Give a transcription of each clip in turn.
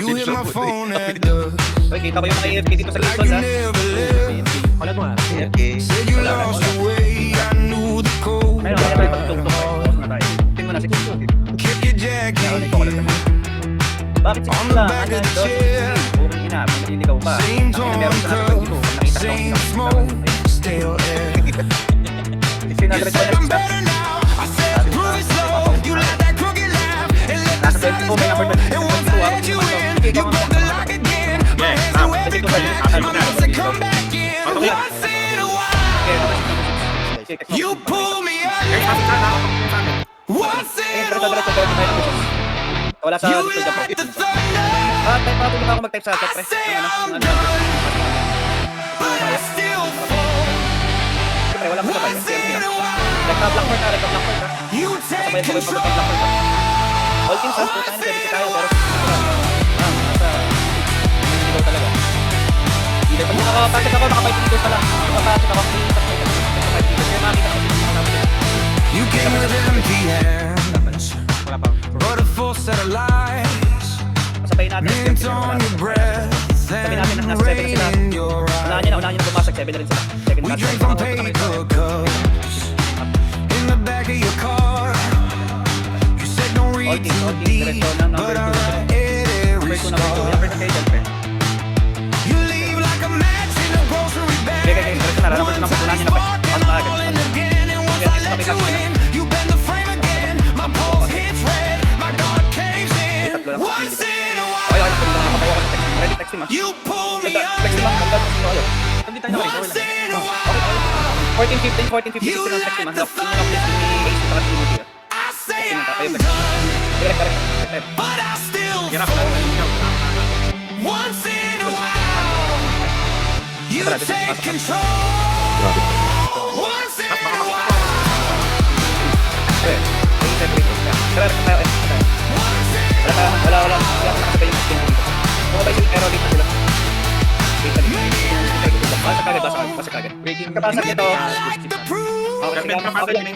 You hit my phone at the Uy, kita ko yung mga AFK dito sa like Gilson, you ha? never left. Kalag mo nga. Okay. Said you lost the way. I knew the code. Ayun, kaya tayo pagtugtog ko. Pause na tayo. Tingin mo na, 6 Kick your jacket. Bakit 6 On the lang? back Ano, of the dos? chair. Okay na, maliligaw pa. Same Ang torn meron ka na sa cup, pagkito. Nakita ko same sa smoke, stale air. You sinadret ko said na I'm better now. I said prove it slow. You let that crooked laugh and let the Nasa silence 24, may number go. And once I had you in, you broke the lock again. My hands are every crack. My mouth said come back in. Once in a while, you pull me under. Once in a while, Wala sa you Twitter let po. the thunder. Type pa ako mag-type sa chat, pre. Ang ano, But I still fall. pre, wala mo sa Once in a while, Nagka-black part ha. you take Sabay ko control. pag-black part ha. All teams ha, puta na pwede tayo, pero nasa hindi talaga. Hindi pag nakapasok ako, naka-5 meters pa lang. Nakapasok ako, kaya makita ko You came with empty hands, wala pa. but a full set of lies. Sabayin natin. Mint on your breath Sabi natin na and nasa 7 sila. rain in your Unahan eyes. niya na bumasag, 7 na rin sila. Second We match. drank from paper cups in the back of your car. You said don't read too deep, but I ate every Number 2 na ba? star. Number 2 kayo dyan, pre. You leave like a match in a grocery bag. Okay, diretso na. Number 2 na unahan niyo na, pre. Pasok na agad. Falling again, and once I let you in, you bend the frame again. My pulse hits red, my guard caves in. Once in a while, Okay, nakapagawa ko sa text. Ready, text him ha. you pull me Text him ha. under. Hanggang kung sino kayo. Hindi tayo na Once in a while, 14-15, 14-15, 16 ang text him ha. Sino ang text ni Ace sa takas ni I say Text him ha. Kayo, I'm text. done, Direct. but I still fall. Once in a while, you take control. Once in a while, Tara, tayo. once in a while. Wala. Wala ako nakasabay yung team dito. Bumabay sila, pero late na sila. Late na dito. Basa kagad. Kapasag nito. Like the proof Okay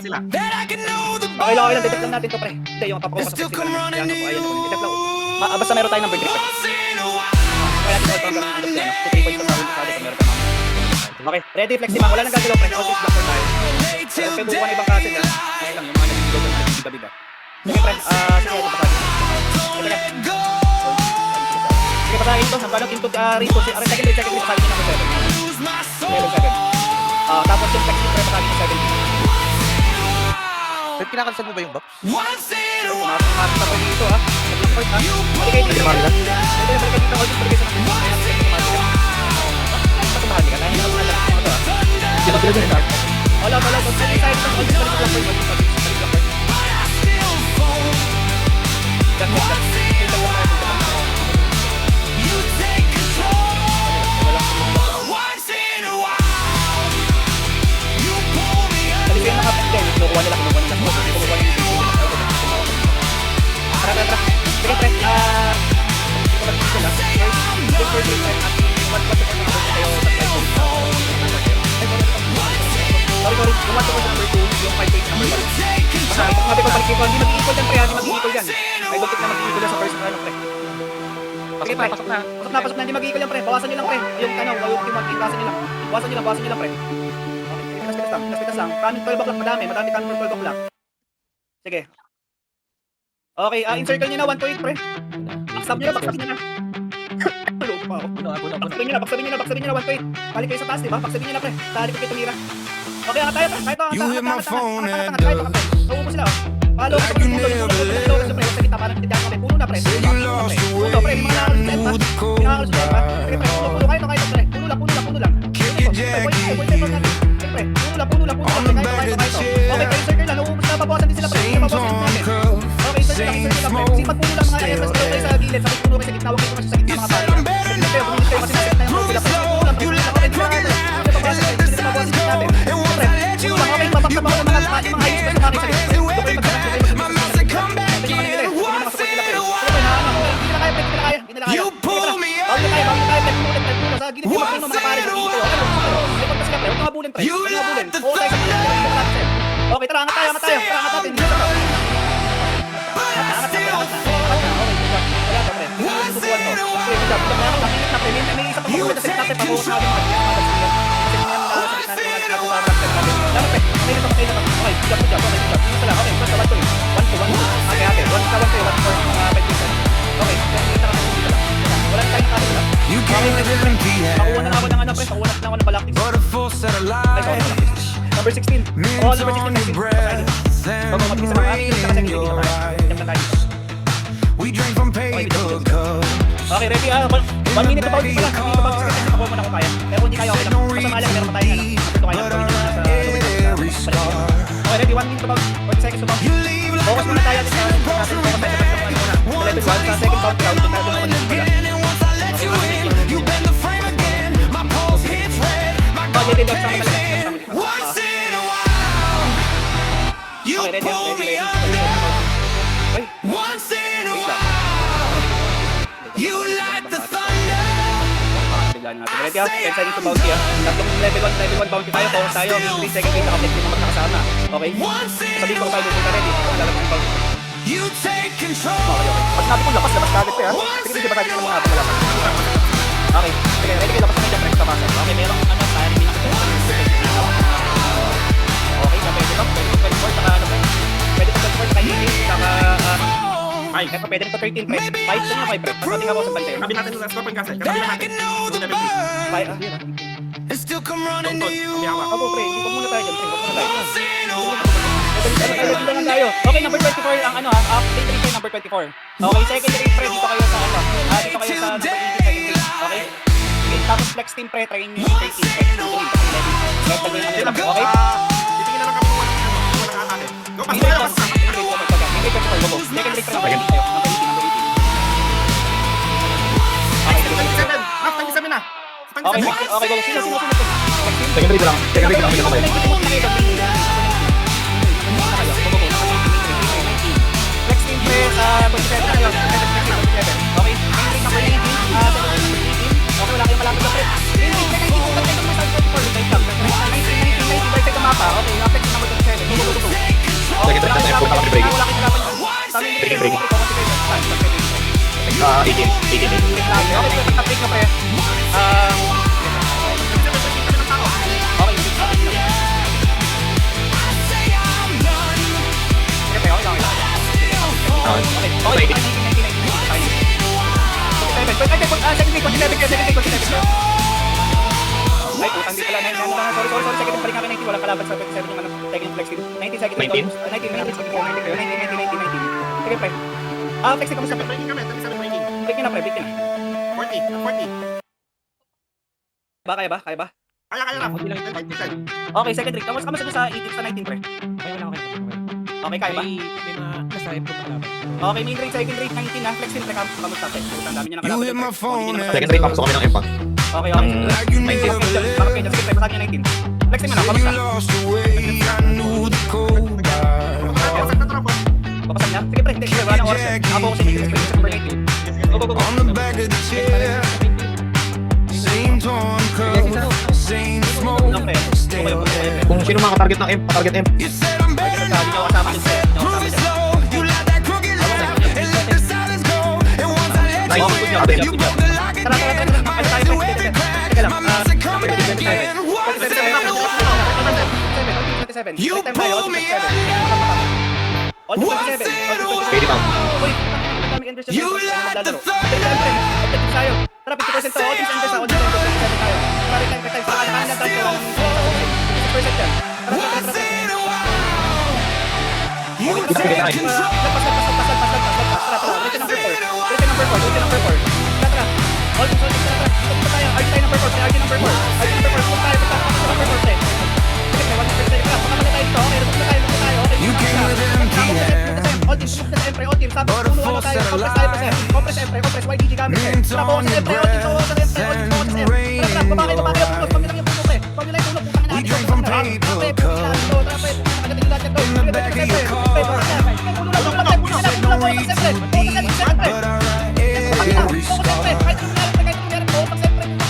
lang. that I can know the Okay lang. Detect lang natin to, pre. Hindi, yung papakapasok Still sila. come running Ayan, in. detect lang. Basta meron tayo number 3, pre. once in a while. Kaya natin ito hanggang end of yan. 2-3 points pa sa ulit sa atin. Meron pa. Okay, ready, flex di ba? Wala nang gagalaw, pre. All six block for tayo. Late till Pero buwan ibang kasin, ha? Ayun lang, yung mga nagbibigaw doon, nagbibigaw. Okay, pre. Sige, ito pa tayo. don't let go. Sige, pasahin ito. Hanggang into rito. Second, pasahin ito number 7. Lose my Level soul. 7. Tapos yung flex pre, pasahin ito 7. Pero kinakansel mo ba yung box? Once in a while, Pumasok na po dito, ha? Nag-block point, ha? Balik kayo dito. Balik kayo dito. All six, balik kayo sa mga. Patumahan ka. Nahihirap na lang. Ano to, ha? Wala. Kung saan yung side, all six, balik block point. Balik block point. I still fall. Cut, cut, cut. Cut lang tayo dito. You take control. Once in a while, you pull me Balik kayo under. nakapit. Kinukuha nila. Kinukuha nila. Kinukuha nila. Tara. Sige, pre. Hindi ko mag-isip na. First, first, one to one kayo sa slide ko. Sorry. Yung one to one sa number 2, yung 5 page number 1. Take Sabi ko, control. hindi mag-equal yan, pre. Hindi mag-equal yan. I don't think na mag-equal yan sa first round, pre. Sige, pre. Pasok na. Hindi mag-equal yan, pre. Bawasan nyo lang, pre. Yung yung team 1, bawasan nyo lang. Bawasan nyo lang, pre. Okay, pitas lang. Running 12 o'clock, madami ka 12 o'clock. Sige. Okay, encircle nyo na 1 to 8, pre. Backstab nyo na. Loko pa ako. Backstabin nyo na 1 to 8. Balik kayo sa taas, diba? Backstabin nyo na, pre. Sali ko kayo tumira. Okay, angat tayo, pre. Kahit You hit my phone at nauupo sila, oh. Follow, sa kita, parang tindihan kami. Puno na, pre. Said you lost the way. Puno, pre. Mga nakakalusulit, ha? I knew the code. Pinakakalusulit, ha? Sige, pre. Puno, kahit na, pre. Puno lang. Kick your jacket. Pre, puno lang. On the back of the chair. Okay, kayo circle lang. Nauubos na, babawasan din sila, pre. Same Babawasan din torn natin. cup, Okay, circle lang, same pre. smoke, Sige, pag puno lang mga stale areas, kayo air. sa gilid. Sabi puno kayo sa gitna, huwag kayo pumasok sa gitna You mga said pare. I'm better Sige, now. pumunit kayo kasi nasa gitna yung Prove mga it sila, pre. slow. Puno lang, pre. You let Okay, that crooked hindi na laugh natin. and let the silence go. And once I let you in, you broke the lock again. My hands do every crack. My mouth said come back in. Once in a while, you pull me under. You let the thunder. Okay, tara, angat tayo. But I still fall. Once in a gitna pre. May isa pa pagkakita sa gitna pre. Pabuhos na natin mag-gitna. Kasi yung nasa gitna natin natin sa rock pre. Dapat pre. Patay na to. Okay, jump. Okay, jump. Dito pala. Okay, basta 1 to 1. 1 to 1. Ate. 1 to 1 for 5 minutes. Okay, kita ka dito lang. Wala na tayong kapit lang. Pakuha na ako ng ano pre. Pakuha na ako ng balaktis. Number 16. Oh, number 16. Bago mag-isa mga akin. Kita kasi hindi na tayo. Jump na tayo. Okay, ready? 1 minute to bawal pala. 1 minute to bawal. Sige, nakuha mo na kung kaya. Pero kung hindi kaya, okay lang. Basta maalam, meron pa tayo ano. Ito kaya. Okay, ready? 1 minute to bawal. 40 seconds to bawal. Focus muna tayo. Focus tayo sa level 1. Sa second count. Ito tayo naman yung pala. Okay, ready? Okay, ready? Once in a while, you light the thunder. Biglaan natin. Ready? 10 seconds to bounty. Tatlong level 1 bounty tayo. Focus tayo. 3 seconds dito. Kapit mo magkakasama. Okay? Sabihin ko tayo dito ready. Lalabas yung bounty. You take control. Okay. Pag sinabi ko labas kagad pa. Sige, di ba sabi ko mga habang labas. Okay. Sige, ready kayo. Labas na medyo press tabasan. Okay, merong ano tayo. Hindi nakasama. Okay, na pwede lang. Pwede 24. Saka ano pa. Pwede pa 24. Saka 18. Saka 5. Kaya pa pwede pa 13. 5 na 5 pre. Pagdating ako sa bantay. Sabi natin sa score point kasi. Sabi natin. Level 3. And still come running to you. Ako pre, hindi muna tayo dyan. Pre, muna tayo. Once in a while. Okay, number 24 ang ano ha. Update rate number 24. Okay, secondary pre, dito kayo sa ano. Dito kayo sa number 18 secondary. Okay? Okay, tapos flex team pre, try nyo yung 13 pre. Okay? Titingin naman kami kung walang natin. Go, pass tayo, pass tayo. Secondary pre, number 18 tayo. Number 18, number 18. 27. Half 27 na. Okay, okay, go. Sino? Secondary lang. Secondary lang. Flex team pre, 27 tayo. 27. Okay, number 18. Okay, wala kayong malapit na pre. 19, mapa. Okay, flex number 27. Okay, wala kayong malapit na pre. Wala kayong malapit na pre. 18. Okay, pagka-break na pre. Ay, utang di pala. Sorry. Second balik namin 19. Walang kalaban sa 27 yung ano. Second flex team. 19 second. 19. Sige, pre. Flex team kami sa pre. Breaking kami. 27 breaking. Break na, pre. Break na. 40. Kaya ba? Kaya na. 45%. Okay, second trick. Kamusta sa 18 sa 19, pre? Okay, kaya ba? Okay, main rate, second rate, 19 na. Flex team, pre. Kamusta, pre? Ang dami niya You hit nakalaban. my phone. Secondary papasok kami ng M pa. Okay. Like you never Bakit kayo dyan? Sige, pre. Basahin niya 19. Flex team na, You kamusta? lost the way. I knew the code by Pasok na tropa. Papasan niya? Sige, pre. Sige, wala nang oras. Ako kasi may number 18. Go. on the back of the chair. Same torn coat, same smoke. Stay away. Kung sino makatarget ng M, target M. You said I'm better now. Move it slow. You let that crooked laugh and let the silence go. And once I let Nice. you in, you broke the lock and then my life with a crack. My music coming again. Once in a while. You pull me out. Once in a while. Pwede pa. You light the thunder. Tara, 50% to. Audience enter sa audience enter. 57 tayo. Tara, time. Saka na tayo. 50% yan. Tara. You take control. Tara. Rate number 4. Tara. Audience tara. Punta tayo. RG tayo number 4. RG number 4. Punta tayo. Number 4. Sige, 100%. Tara, punta tayo dito. Okay, punta tayo. Okay. You came with empty hands. Audience, audience. Sabi, puno tayo. Compress tayo. Compress. YDG gamit. Tara, focus sa audience. We drink from paper cups in the back of your car. You said no reach too deep, but I write every scar.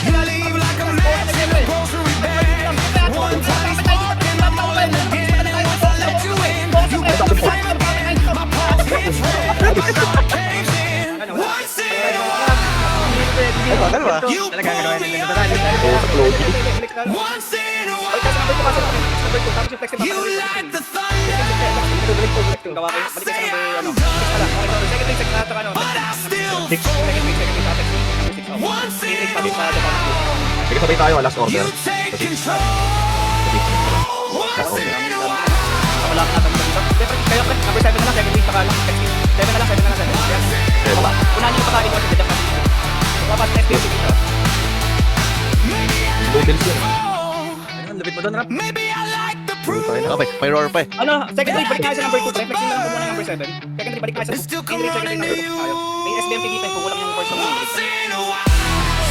You leave like a mess in a grocery bag. One time sparking blowing again. Once I let you in, you put the flame again. My palms get red, my shot caves in. Once in a while. Talaga gagawin nila. Oo, sa flow. Once in a while, Ay, kasi number 2 kasi. Number 2. Tapos yung flex you like the thunder, Gawa kayo. Balik kayo sa number, ano. Wala. Okay, sorry. Second ring, second na ito, ano. but I still Second ring, tapos number 6. Once in a Tapos pa, Sige, sabay tayo, last order. you take control. Last order. wala ka natin dito. Kayo, number 7 na lang, second ring, saka lang. 7 na lang, 7 na lang, 7. Seven. Unahin niyo pakain ko sa dedak natin. Papas next game dito. Loaders yun. Ayun, lupit mo doon, Rap. Maybe I like the proof. Okay, may roar pa eh. Ano, second ring, balik nga sa number 2. Reflexing lang po muna yung number 7. Second ring, balik nga sa It's still second ring, second ring, number 2 tayo. May SBMP defense, kukulang yung first ng Once ring. in a while,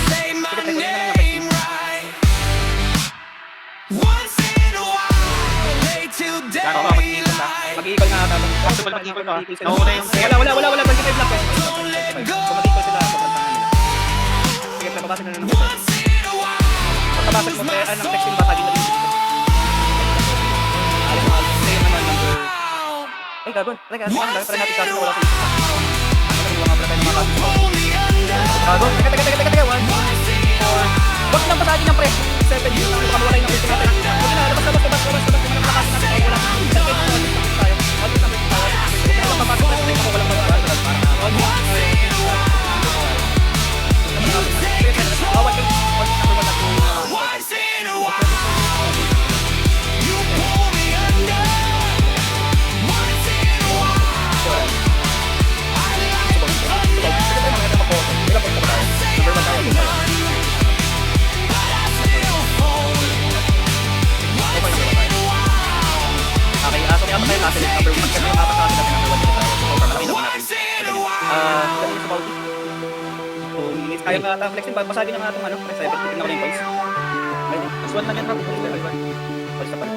say my name right. Once in a while, lay till daylight. Mag-i-equal nga ata. Possible mag-equal ka. Mag-i-equal Nauna yung sila. Wala. 25 lang. Don't let go. Kung mag-equal sila, sobrang tangan nila. Sige, nababasa na ng number 7. Once in a while, Pag nabasa mo, ng text yung basagin na rin. Alam mo, sa'yo naman number... Ay, gagon. Teka, tara natin kasi wala sa isa. pull me under. Gagon. Teka. 1, 4. Wag nang basagin ng pre. 7. Baka mawala yung ulti natin. Huwag na, labas. Malakas natin. Ay, wala. Tayo. Always number 2 tayo. Huwag na lang papasok na rin ako walang basagin. Once in a while, you pull me under. Once in a while, I like the thunder. Say I'm none, but I still hold. Once in a while, Okay, so may apat tayo kasi number 1 kasi yung apat natin number 1 dito tayo. So, nakita mo natin. once in a while. Kanina sa Baudi. 2 minutes. Kaya nga ata flexing. Basagin na nga itong ano. Press 7. Titignan ko na yung points. Ay, plus 1 lang yan. Rob. Level 1. Points na pala.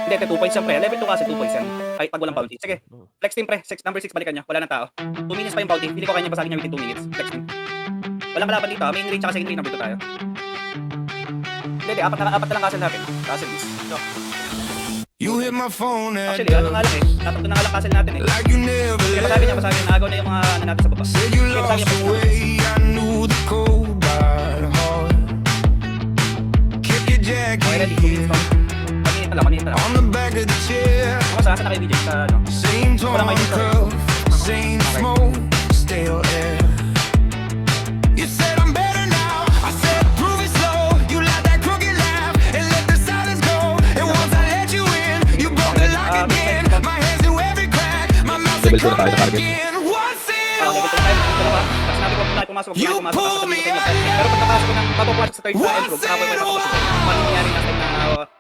Hindi, 2 points yan pre. Level 2 kasi 2 points yan. Kahit pag walang bounty. Sige. Flex team pre. Number 6 balikan nyo. Wala nang tao. 2 minutes pa yung bounty. Hindi ko kanya basagin niya within 2 minutes. Flex team. Walang kalaban dito. Main range tsaka second range number 2 tayo. Hindi, apat na lang castle natin. Castle is. So, You hit my phone at actually, ano nga lang eh. Tatapos na nga lang castle natin eh. like you never Sige, left. basagin. Naagaw na yung mga ano natin sa baba. Said you Sige, lost basagin the yung way. I knew the cold by heart. Kept your Okay, ready. 2 jacket minutes pa. Kanina lang. on the back of the chair. Ako saan na kayo DJ sa ano? Same torn Walang ID sa- cup, same smoke, stale air. You said I'm better now. I said prove it slow. You like that crooked laugh and let the silence go. And once I let you in, you broke the lock again. My hands knew every crack. My mouth said Level 2 na come tayo sa back target. in. Once in a Level 2 tayo, dalawa. Tapos natin kung tayo pumasok, You pumasok, pull pasok, me pasok, under. pasok. Pero pag napasok ko ng papapasok sa third sa end group, Once kapag may in a papapasok. while. Paano nangyari natin na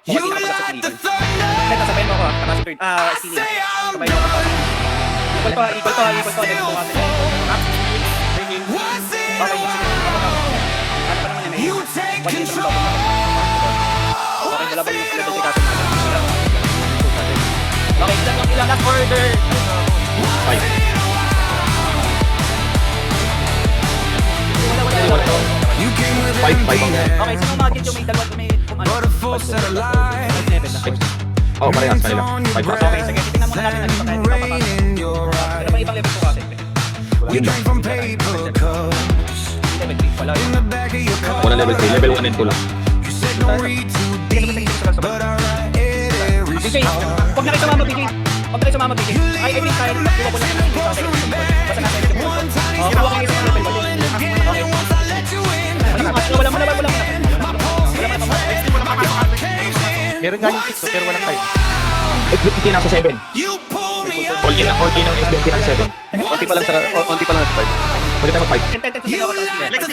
You hindi nakapasok sa like the legal? thunder. Kahit nasabayin mo ako ah, tapos si third, senior. Say I'm Sabay mo ako pasok. Equal to, level 2 kasi. once in Okay, a sige. while. Ano pa naman yan eh? You take 1 minute control. lang daw. Okay, wala pa yung level 3 kasi natin. Okay, ilang last order. 5. Wala. You came with 5 empty ang hands, Okay, sino magit yung may dalawa may ano? but a full set of lies. 7 na first. Oh, parehas kanila. 5 pa. Okay, sige, titingnan muna natin dito kahit hindi pa Rain papasok. in your Ito pa eyes. ibang level 2 kasi. We drank from paper cups Level 3, wala in yun. the back of your car. Una level 3, level 1 and 2 lang. You said don't read too deep, but I write every BJ, star. huwag na kayo sumama, BJ. Huwag na kayo sumama, BJ. I think kaya nila, kuha ko lang ng basta nasa edit ko. One tiny Oh, kuha ko yung isang level. again, and once I let you in, Wala mo na. caves in. Meron nga yung 6 pero walang 5. SBT nasa 7. You pull me up. All in ang SBT nasa 7. Konti pa lang sa 5. Pwede tayo mag 5.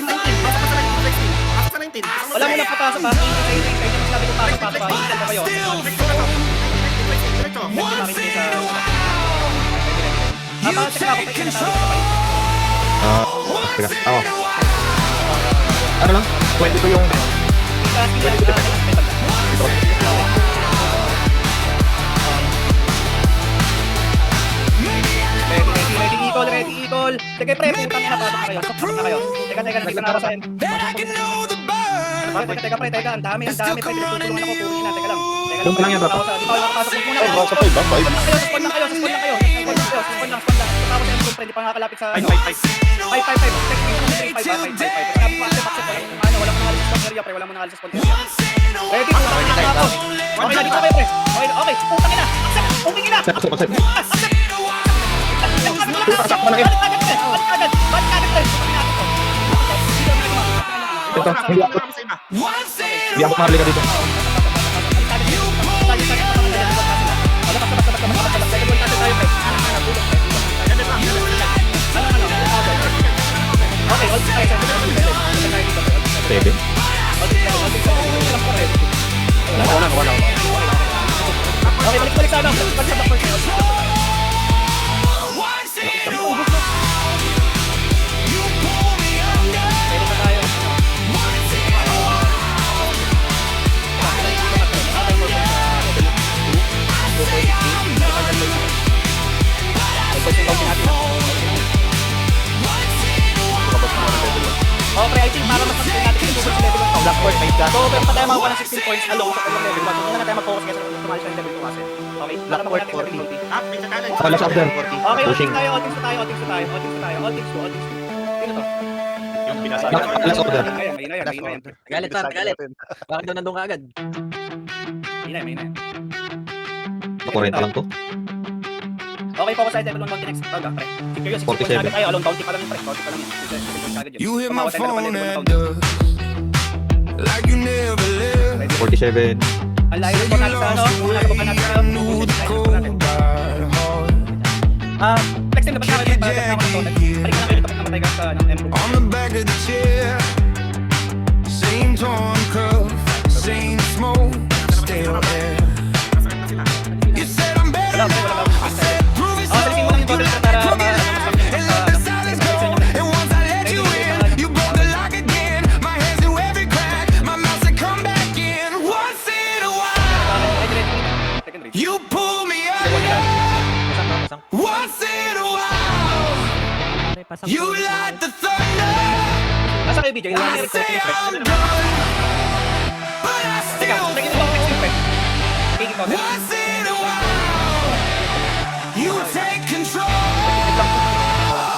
Wala mo na papasok ha. Sabi ko pasok. Hintan pa kayo. Still once in a while. You take control. Once Teka, in ako. a while. Ano lang? 22 yung... Ready, equal. Sige pre, putang ina, pasok na kayo. Pasok na kayo. Teka, nakita na ako sa'yo. That I can know the burn. Teka pre, ang dami. Pinagtutulungan ako, punin na. Teka lang. Yung lang yan, Rafa. Di ba ako makapasok muna. Sa 5 ba? 5. Spawn na kayo. Spawn lang kayo, spawn lang. Tapos yung pre, hindi pa nakakalapit sa... 5-5. 5-5-5. Wala mo nangalis sa spawn area, pre. Wala mo nangalis sa spawn area. Ready, putang ina ako. Okay na, dito kayo, pre. Okay, putang ina. Accept, okay na. Accept. Accept. Balik agad, pre. Ito, hindi ako. Hindi ako marli ka dito. Pwede. Okay, balik sa ano. Balik sa back first. Pwede na tayo. Oh, pre, I think para mas mag-spin natin yung super level 1. Blackboard, may gas. So, meron pa tayo makakuha ng 16 points along sa kanyang level 1. So, muna na tayo mag-focus kasi tumalis tayo level 2 kasi. Okay, para makuha natin yung difficulty. Last order. Okay, Pushing. all teams tayo. Sino to? Last order. Ayan, may na yan. Galit pa, galit. Bakit daw nandun ka agad? May na yan. Nakurenta lang to. Okay, focus tayo level 1 bounty next. Tawag, pre. Secure yun, 60 points 47. natin tayo. Alone bounty pa lang yun, pre. Bounty pa lang yun. You hit my Tumawa tayo phone na level 1 at bounty. dusk, like you never left. 47. Ang layo po natin sa ano. Nakabakan natin sa Knew the cold hard heart. Next time, dapat na kayo. Balik na kayo tapos namatay ka sa M-Room. On the back of the chair, same torn cup, same smoke, stale air. You said I'm better now. I said prove it so. You let that crooked laugh and let the silence go. And once I let you in, you broke the lock again. My hands knew every crack. My mouth said come back in. Once in a while, you pull me under. Once in a while, you light the thunder. Nasa kayo, BJ? I say I'm done, but I still fall. Once in a while, you take control.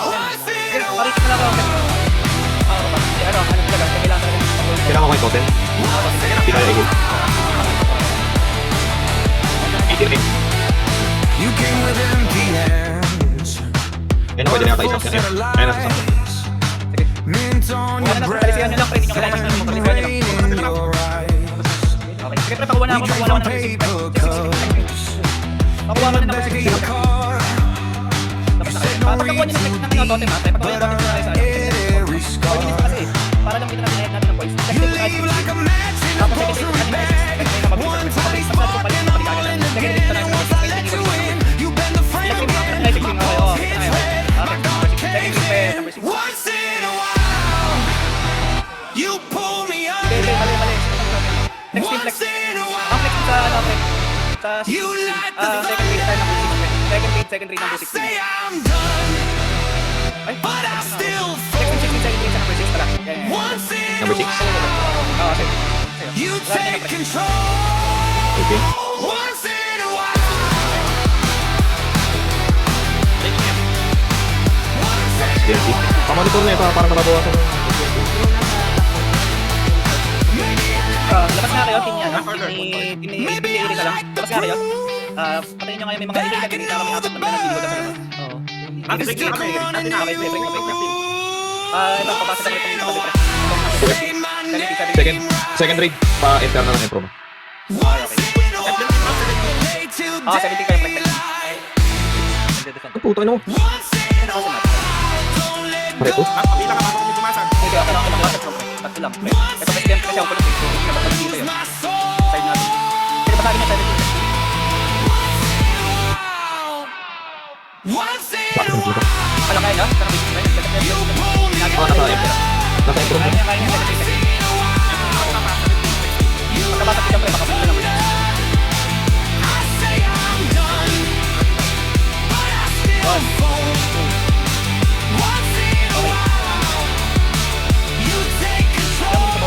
Once in a while, Kailangan ko yung totem. Hindi kaya ihil. 18 rin. you came with empty hands. Ayun na, pwede na yata isang siya. Ayun na, sasama. Mint on your breath, rain in your eyes. Sige, pre, pakuha na ako. Pakuha na ako ng Paper cups, Pakuha mo na ng back of 60. your car. Tapos na kayo. Pagkakuha nyo ng totem, ha? Pagkakuha nyo ng totem sa isa. Every scar, Kasi, para lang kita natin ng points. you leave like a match in a grocery bag. One tiny spark and I'm all in the dead. Once I let you in, you bend the frame again. Both hands red, my dark cage in. Once in a while, you pull me under. Next team, Once in a Ang while, next team sa, ano, pre? Sa, you light the second raid tayo ng 16. Second raid ng 16. say I'm done, Ay, but I still Second fall. raid sa number 6 pala. Yan. Once in Number a 6. while, Oo, sige. you take control. Okay. Once in a while, SDLC. Pamonitor na ito para mababawasan. Labas nga kayo, team niya, no? Team ka lang. Labas nga kayo. Patayin nyo ngayon, may mga ilay ka din kami apat na pinag-video sa labas. Oo. stick around and Okay, break. Ito, papasok na rin itong mga say my name. Second raid. Pa-enter na ng Impro. Play till 70 kayo, pre. Ang puto, ano mo? Pareto? Sige, okay lang. Tatlo lang, pre. Ito, president kasi ako pala. Dapat dito yun. my soul. Side natin. Sige, patagin niya 70. Once in Bakit a ang puto? while, Wala kaya, no? you pull me Ah, nasa Impro. Nasa Impro. Kaya niya 70. Pagkabasa kita, pre, makapagod lang. I say I'm done, but I still fall. Once in a while, you take control.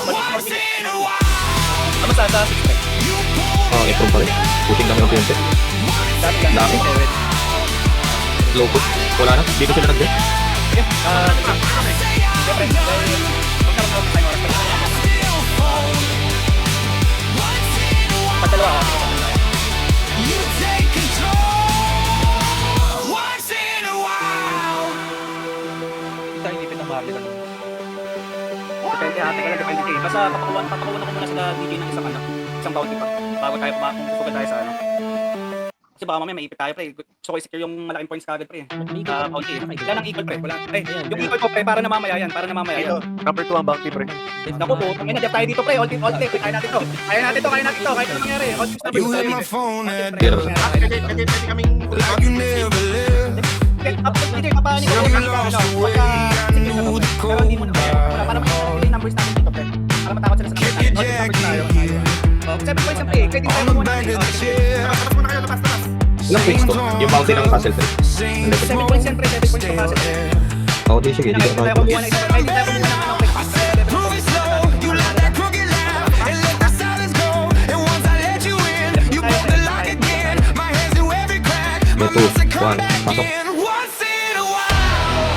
Once in a while, Ano sa sa 6 pre. Improve pa rin. Pushing lang yung unti-unti. Dami lang. Dami. Low push. Wala na. Dito sila nag-death. Sige, sige, pre. Huwag na mag-out tayo oras pa. Pagdalawa ka. You take control once in a while. Tayo hindi pinamahali lang. Depende ha, teka lang, depende kayo. Basta papakuwan ako muna sila DJ ng isang bounty pa. Bago tayo pupusugan tayo sa ano. Kasi baka mamaya maipit tayo pre. Gusto ko i-secure yung malaking points kagad pre. Bounty. Wala nang equal pre. Wala. Yung equal ko pre, para namamaya yan. Number 2 ang bounty, pre. Naku po, tangina, def tayo dito pre. All team. Kaya natin to. Kaya natin to. Kahit ano mangyari. All teams You hit my phone at like you never lived. DJ, papahanin ko. You lost the way, I knew the Pero hindi mo na pre. code. Para matakot yung numbers natin dito pre. Para matakot sila sa numbers natin. All teams tayo. 7 points ang pre. Pwede tayo On the muna. back of the chair, Ilang picks to? Yung bounty ng castle pre. sing 7 points yan pre. 7 points pa kasi. Di sige. Dito Hindi tayo na. kumuha ng isa. Ay, hindi tayo kumuha ng ano pre. prove it slow. You like that crooked laugh and let the silence go. And once I let you in, you broke the lock again. My hands do every crack. My May two, mouth say come one, back pasok. in. Once in a while.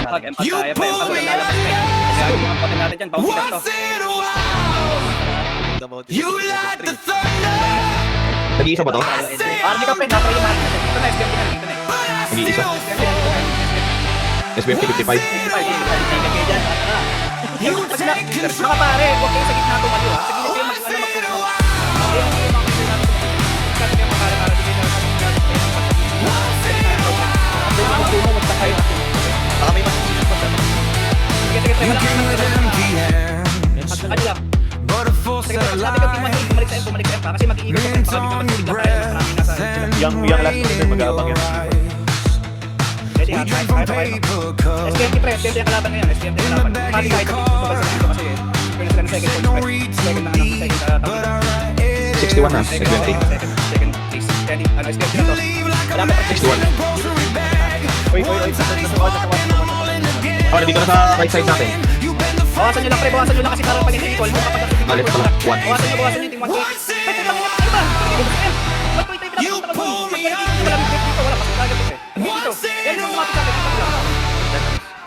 Pag-empag tayo pre. Pag lalabas pre. Kaya yung mga potin natin dyan. Bounty lang to. Once in a while. You like the thunder. Nag-iisa ba to? Army ka pre. Natry yung natin. Ito na. SPMP na. Dito na. Nag-iisa. SBFT 55. Kasi na, mga pare, huwag kayo sa gitna tumayo ha. Sa gilid kayo mag-puno. Ayun yung mga sinabi ko. Kasi kayo mga pare-pare, hindi na Baka may masisinap pa siya. sige, You came with empty hands, ano lang. but a full Sige, set of sabi ko, lies. bumalik sa M pa. Kasi mag-iikot ka Bent pa. on your breath and Yung last player mag-aabang yan. we drank from paper cups. SPMP pre, SPMP ang kalaban ngayon. SPMP ang kalaban. Pati kahit hindi ko kasi dito kasi kung sila ng second No point pre. read Second too na deep, second but I write it. 61 na. Second SBFT. please. Steady. Ano, SPMP na to. Leave like a Wala pa pre. 61. grocery bag. Oy. Dito na sa right side natin. You bend the Bawasan nyo lang pre, bawasan nyo lang kasi parang pag hindi equal. Alit pala. 1. Bawasan nyo yung team 1 point. Pwede lang yung iba. 1 point tayo You pinapasok pull me wala dito, wala pasok agad pre. Dito. Yan yung mga pasok agad.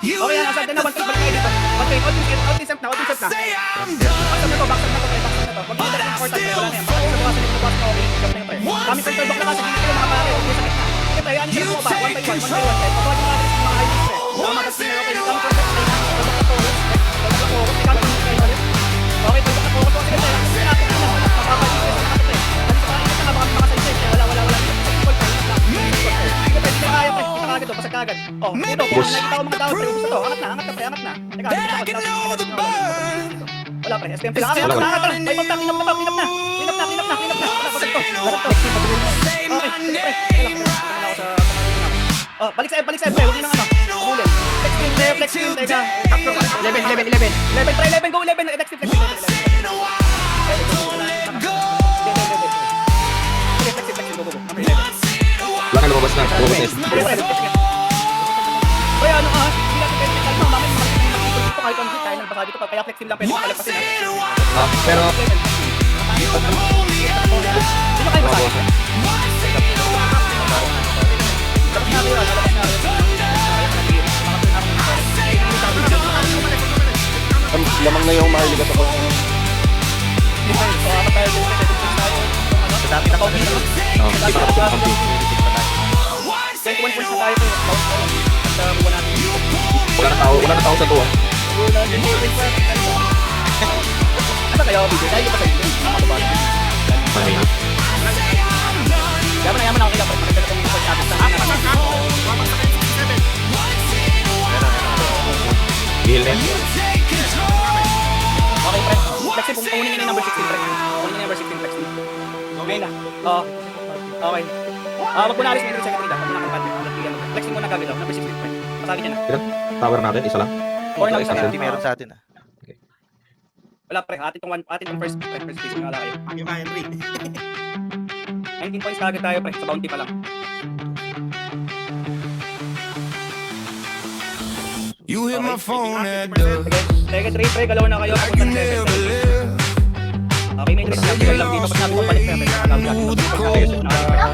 You Okay, yan, asal na 1 point balik tayo dito. 1 point, all team set na. say I'm done. Backstab na to, backstab na to. Huwag nyo talagang important pre, wala na yan. Bawasan nyo, bawasan nyo, okay. Gap na yun pre. Kami control back na kasi hindi kayo mga pare. Okay, sa gitna. Sige pre, yan yung sila bumaba. 1 by 1, 1 by 1 pre. Pagkawag yung mga items pre. Mga mag-spinner, okay. Kami control back na yun. Okay, pag nakapokus ko sige tayo. Kasi natin na mapapalitin sa natin pre. Kasi sa baka makasalisay siya. Wala. Equal tayo. Sige pre, hindi kaya pre. Kita kagad to, pasag kagad. Oh, dito. Kung nakikita ko mga tao pre, gusto to. Angat na pre, angat na. Teka, Back and know the burn. wala pre, SPMP lang. Angat na. May pagta, clean up na. Wala, pasag to. Say my Okay, name pre. Oh, balik sa pre. Huwag nyo nang ano. Hulin. Flex team, teka. 11, pre, 11, go 11. Flex team. in a while. Don't let go. Number 11. Wala ka lumabas na. Lumabas na. Kaya ano ka? Hindi natin pwede kahit mga bakit makikita dito kahit ang tayo nagbasa dito kaya flex team lang pwede palagpasin ha. Pero, Hindi mo kayo basa. Tapos na rin, lalabas na rin. Lamang na yung mahaligat ako. Sa dami na kaunti. hindi pa kapag yung kampi. 21 points na tayo po. At buwan natin. Wala na tao sa tuwa. Ano kaya ako video? Dahil pa sa inyo. Manay na. Yaman ako kaya pa. Magdala kong report natin sa akin. Gihil na yan. Okay, pre. Flexi, kunin nyo na yung number 16, pre. Kunin nyo yung number 16, Flexi. Okay na. Oo. Okay. Wag mo na alis, may second read. Wag mo na kang Flexi muna gagawin daw. Number 16, pre. Pasali dyan na. Ilan? Tower natin, isa lang. Or lang isa lang. Hindi meron sa atin ah. Wala, pre. Atin tong first station na wala kayo. 19 points kagad tayo, pre. Sa bounty pa lang. You hit my phone at dusk. Sige, 3, pre. Galaw na kayo. Like Papunta you na 7. never lived. Okay, may dress lang. Bigay lang dito. Pag nabi ko balik pre. Tawag natin.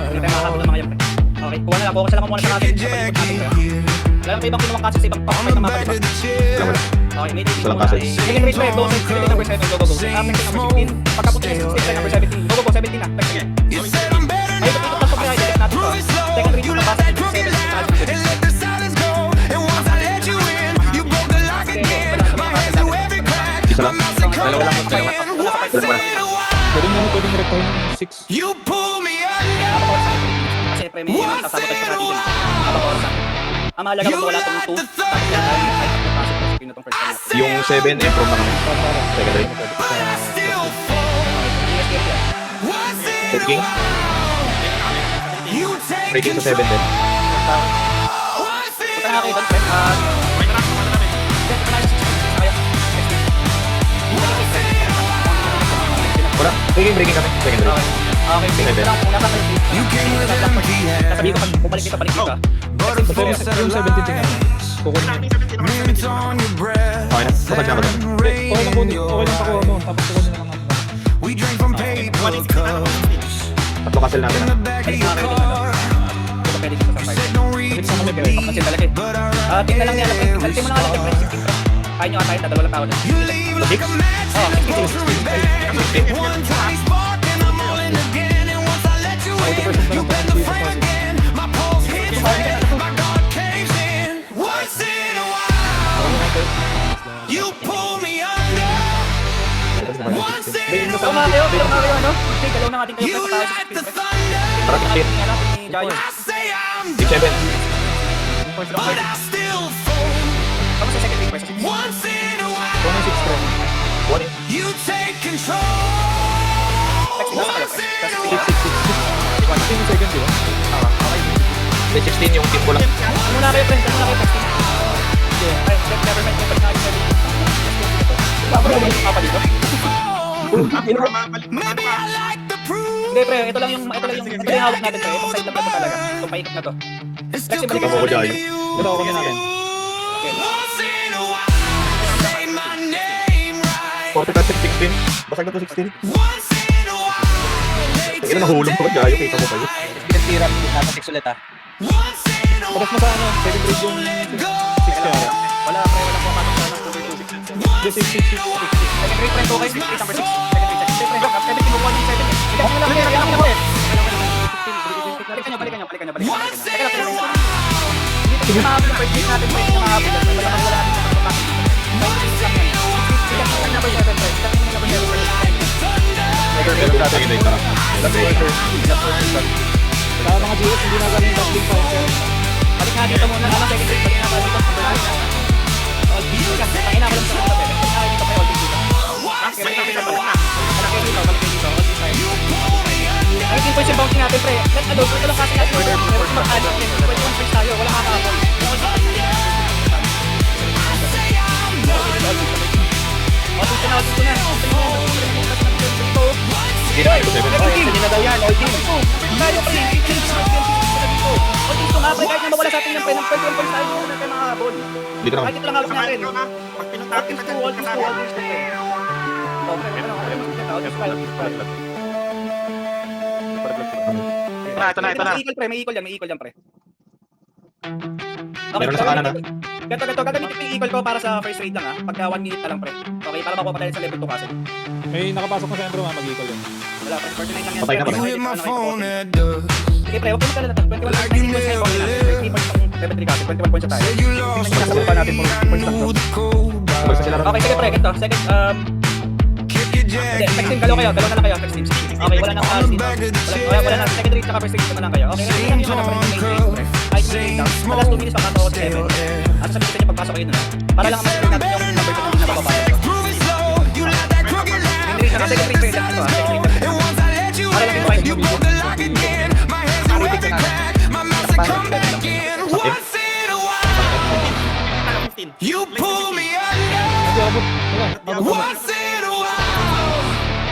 Hindi tayo makakabot ng mga yan pre. Okay, kuha na lang. Focus lang muna sa atin. Sa palikod natin pre. Wala lang ibang kinuwang kasi sa ibang pakapay na mapalipad. Okay, may taking Walang muna. kaso. Second race pre. Go, second number 7. Go, go, go. After number 16. Pagkapunta niya 16 pre, number 17. Go, go, go. 17 na. You said I'm better Ay, ikot lang to pre. Check natin to. Second race You na let basa that ng crooked 7. laugh and let the silence go. And once I let you in, you broke the lock again. My hands through every crack. Isa My lang. mouth said, come Dalawa lang, back dalawa. in. Once in a while, Pwedeng recording 6. you pull me under. Kasi pre, may sasabotage pa natin. Ang mahalaga You kung wala tong let 2. the Tapos yan tayo. Ay, napasok na sa pin na tong first time. Yung 7, improve na kami. Second ring. I still fall. Once in a Taking. while, you take Breaking sa 7 control. din. Once in Punta a nga kayo doon, pre. Wala. Breaking kami. Second ring. Okay, Seven. lang kung nasa kayo. You came with empty Sasabihin ko hands, pag bumalik dito, balik dito. but a force that Yung 17 tingnan. Kukunin. mint on your breath. Okay na. Kapag na ba doon? Okay lang kunin. Okay lang pakuha mo. Tapos kukunin na lang ako. We drank from paper cups Tatlo castle natin. in the back of your car. Punta pwede dito sa fight. Said don't read Kasi me, talaga eh. but I Tingnan lang niya. read Tingnan mo na lang pre. 16 pre. Kaya nyo atay, dalawa lang tao na. You leave like a match and it goes back. One tiny spark and I'm all in again. And once I let you in, you bend the frame again. My pulse hits red, my guard caves in. Once in a while, you pull me under. Once in a Pero nga kayo, ano? Okay, dalawa na natin kayo. you Pre, tayo sa let 16 the pre. thunder. Para 16. Tingnan natin ni Jayo. I say I'm 6-7. but I still fall. Tapos sa second ring pre. Sa 16. Once in a while, 6 pre. 1 you take control. Once in a while. 16 yung second, di ba? May 16 yung team ko lang. Muna kayo pre. Muna kayo 16. Ay, never mind. Balik na kayo sa 16. Babro mo yung mapa dito. Maybe I like the proof. Hindi pre, ito lang yung hawak natin pre. Itong side lang na to talaga. Itong paikot na to. It's still Flexible cool ka. to you. Ito ako na natin. Once in a while, say my name right. 40 castle 16. Basag na to 16. Once in a while, they Ito nahulog ko. Gayo, kita mo kayo. Pinatira, nasa 6 ulit ha. once in a Tapos mo sa ano, second grade yung let go. 6 kaya. Wala pre, wala po kapag sa ng 2 Hindi, 6. Second grade pre, okay. 16 number 6. Second grade, second pre. Second kinukuha niyo yung 7 eh. Ilan nyo lang pre, ilan nyo pre. Balikan nyo. Teka lang, hindi pa mahabol yung first grade natin pre. Hindi na mahabol. Wala natin sa pagpapakit. Second number 7 pre. Second number 7 pre. Second ring tara. Kaya mga GS, hindi na galing backling pa yun. Balik nga dito muna. Second grade, balik nga dito. All team ka. Tangina ko lang sa mga bebe. Ay, dito pa all team dito. Balik kayo dito. All team. 19 points yung bounty natin, pre. Let alone, ito lang kasi natin order. Meron kung mag-ano yan. 21 points tayo. Wala kakakapon. All team na. Hindi na ito 7. Hindi na daw yan, all team. Tayo, pre. All team ito nga, pre. Kahit na mawala sa atin yan, pre. Ng 21 points tayo. Huwag na tayo makakapon. Hindi ka Kahit naman. ito lang hawak natin. All teams 2, all teams 2, all teams 2, pre. Oh, pre. All teams 5. Ito na. May equal yan, pre. Meron na sa kanan, ha? Ganto, gagamitin ko yung equal ko para sa first raid lang ha. Pagka 1 minute na lang pre. Okay, para makuha pa tayo sa level 2 kasi. May nakapasok na sa Embro, mag-equal yun. Wala pre, 49 lang yan. Patay na, You patay. hit my phone at dusk. Sige pre, huwag mo ka na natin. 21 points, 19 points na yung bounty natin. 20 points ang level 3 kasi, 21 points na tayo. Said you lost Tingnan nyo, nasa natin 4 points lang to. the cold Basta sila rin. Okay, sige pre, ganito. Second, Kick your hindi, jacket. next team, dalawa na lang kayo. Next team, okay, wala nang RC. Wala na, second raid tsaka first raid naman lang kayo. Okay, lang yung ano pre, yung main raid pre. Kahit main raid lang. Sa last 2 minutes, pagkatawa 7. At sabihin ko nyo pagpasok kayo na. Para lang mas natin yung number 2 na hindi nababasa. Prove it slow. You like that crooked laugh. Main raid tsaka second raid lang ito ha. Second raid lang. And once I let you Para lang yung in, fight you nyo. broke the lock again. My hands through every crack. My mouth said come back in. Once in a while, you pull me under. Once in a while,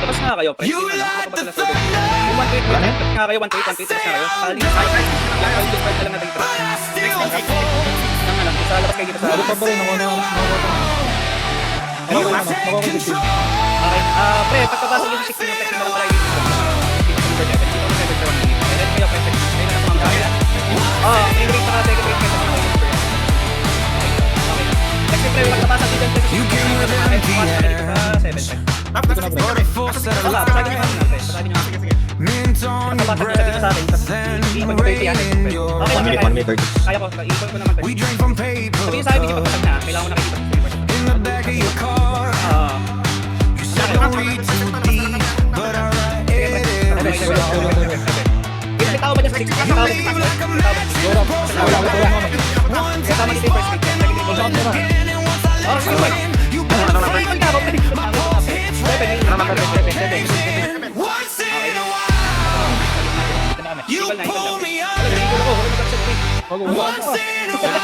Tapos nga kayo, pre. you like the thunder. Yung 1 tweet, tapos nga kayo, 1 tweet, tapos nga kayo. Kali sa side, lang kayo, discard na lang natin But I still Lang nga lang, sa labas kayo dito sa Ano pa ba rin? Nakuha na. lose Nakuha ko 16. Okay, pre, pagkabasa nyo sa 16 yung text na lang pala yung may rate na second rate kayo. Okay. Next pre, pagkabasa nyo dyan You came with an empty head. For the force that Wala, pasagin nyo nga, pre. Pasagin nyo nga. mint on your Pagkabasa nyo, sabihin nyo sa akin. Tapos, breath iikot and ko 30 yan. rain in your 1 minute, 1 minute 30. Kaya ko, iikot ko naman. We drank from paper Sabihin sa akin, hindi pagkabasa na. Kailangan ko nakikita. in the back of your car. You said don't read too deep, but I read it. May tao ba dyan sa 16? May tao ba dyan sa 16? May tao ba dyan sa 16? One Kasama time dito yung first week. Second week. again, and once I let you in, you Ano number? Seven. once in a while. You pull me up. Once in a while.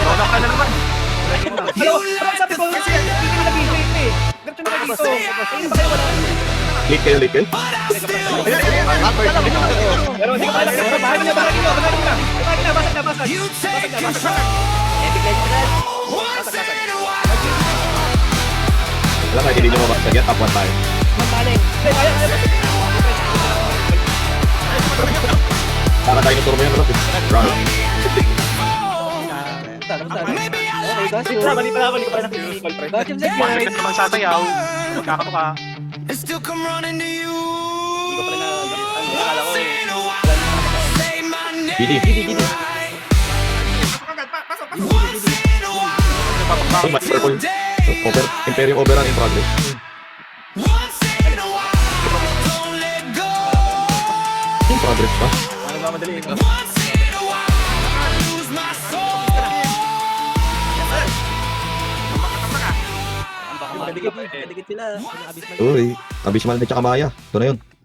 Hello? Ano sabi ko? Kasi hindi nila bihit eh. Diretso na kayo dito. Hindi ba kayo wala? Late kayo, late kayo. Pero hindi ko pala. Bahagi na. Basag na. You take control. Once in a while. Wala kayo, hindi nyo mabasag yan. Top 1 tayo. Mataling. Kaya. Para tayo ng turbo yan, bro. Run. Mali pala ako. Hindi ko pala nakikikol, pre. Bakit naman sasayaw? Magkakatuka. And still come running to you. Hindi ko pala na... Akala ko Once eh. in a while. Say my name. Didi. Once in a while. Oh, my purple. Over. Imperium overrun in progress. Once in a while. Don't let go. In progress pa. Once in a while. I lose my soul. Ang baka madikit sila. Uy. Abismal na tsaka Maya. Ito na yun.